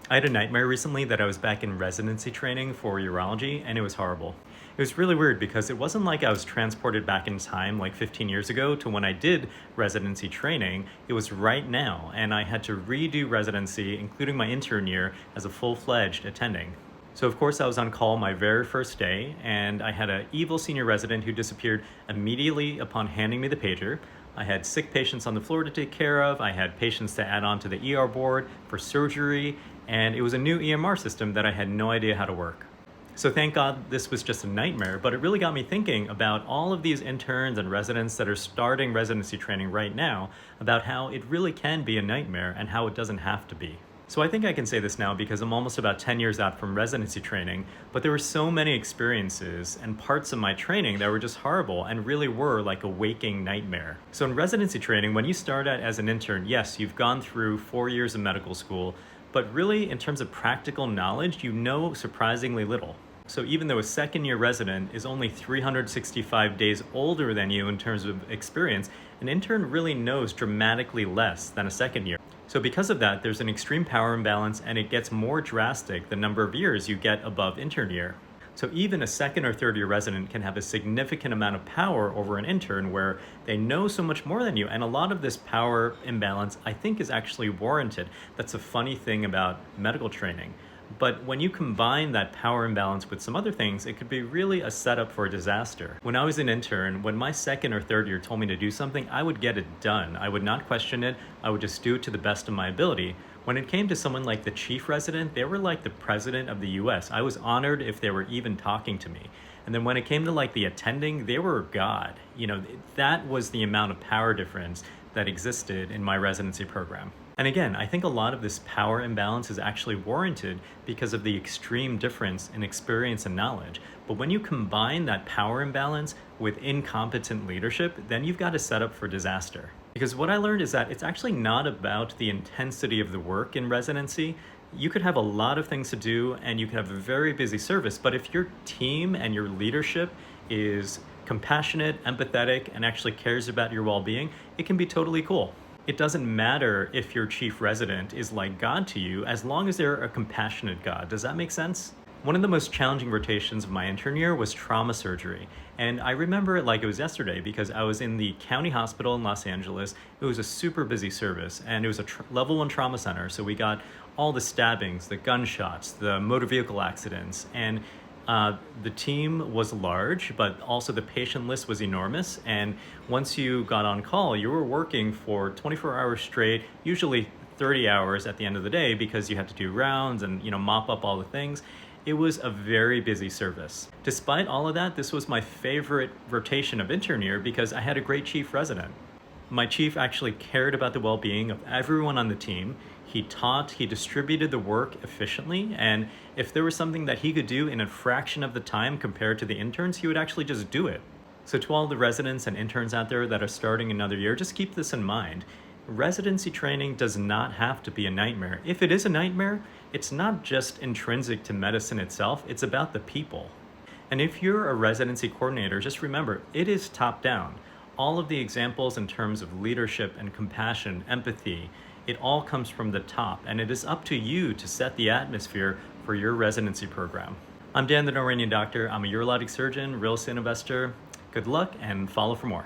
I had a nightmare recently that I was back in residency training for urology, and it was horrible. It was really weird because it wasn't like I was transported back in time like 15 years ago to when I did residency training. It was right now, and I had to redo residency, including my intern year, as a full-fledged attending. So of course I was on call my very first day, and I had an evil senior resident who disappeared immediately upon handing me the pager. I had sick patients on the floor to take care of. I had patients to add on to the ER board for surgery, and it was a new EMR system that I had no idea how to work. So thank God this was just a nightmare, but it really got me thinking about all of these interns and residents that are starting residency training right now, about how it really can be a nightmare and how it doesn't have to be. So I think I can say this now because I'm almost about 10 years out from residency training, but there were so many experiences and parts of my training that were just horrible and really were like a waking nightmare. So in residency training, when you start out as an intern, yes, you've gone through 4 years of medical school, but really in terms of practical knowledge, you know surprisingly little. So even though a second-year resident is only 365 days older than you in terms of experience, an intern really knows dramatically less than a second year. So because of that, there's an extreme power imbalance, and it gets more drastic the number of years you get above intern year. So even a second or third year resident can have a significant amount of power over an intern where they know so much more than you. And a lot of this power imbalance, I think, is actually warranted. That's a funny thing about medical training. But when you combine that power imbalance with some other things, it could be really a setup for a disaster. When I was an intern, when my second or third year told me to do something, I would get it done. I would not question it. I would just do it to the best of my ability. When it came to someone like the chief resident, they were like the president of the US. I was honored if they were even talking to me. And then when it came to like the attending, they were God. You know, that was the amount of power difference that existed in my residency program. And again, I think a lot of this power imbalance is actually warranted because of the extreme difference in experience and knowledge. But when you combine that power imbalance with incompetent leadership, then you've got a setup for disaster. Because what I learned is that it's actually not about the intensity of the work in residency. You could have a lot of things to do and you could have a very busy service, but if your team and your leadership is compassionate, empathetic, and actually cares about your well-being, it can be totally cool. It doesn't matter if your chief resident is like God to you, as long as they're a compassionate God. Does that make sense? One of the most challenging rotations of my intern year was trauma surgery. And I remember it like it was yesterday because I was in the county hospital in Los Angeles. It was a super busy service, and it was a level 1 trauma center. So we got all the stabbings, the gunshots, the motor vehicle accidents, and the team was large, but also the patient list was enormous. And once you got on call, you were working for 24 hours straight, usually 30 hours at the end of the day because you had to do rounds and, mop up all the things. It was a very busy service. Despite all of that, this was my favorite rotation of intern year because I had a great chief resident. My chief actually cared about the well-being of everyone on the team. He taught, he distributed the work efficiently, and if there was something that he could do in a fraction of the time compared to the interns, he would actually just do it. So to all the residents and interns out there that are starting another year, just keep this in mind. Residency training does not have to be a nightmare. If it is a nightmare, it's not just intrinsic to medicine itself, it's about the people. And if you're a residency coordinator, just remember, it is top down. All of the examples in terms of leadership and compassion, empathy, it all comes from the top, and it is up to you to set the atmosphere for your residency program. I'm Dan, the Noranian doctor. I'm a urologic surgeon, real estate investor. Good luck and follow for more.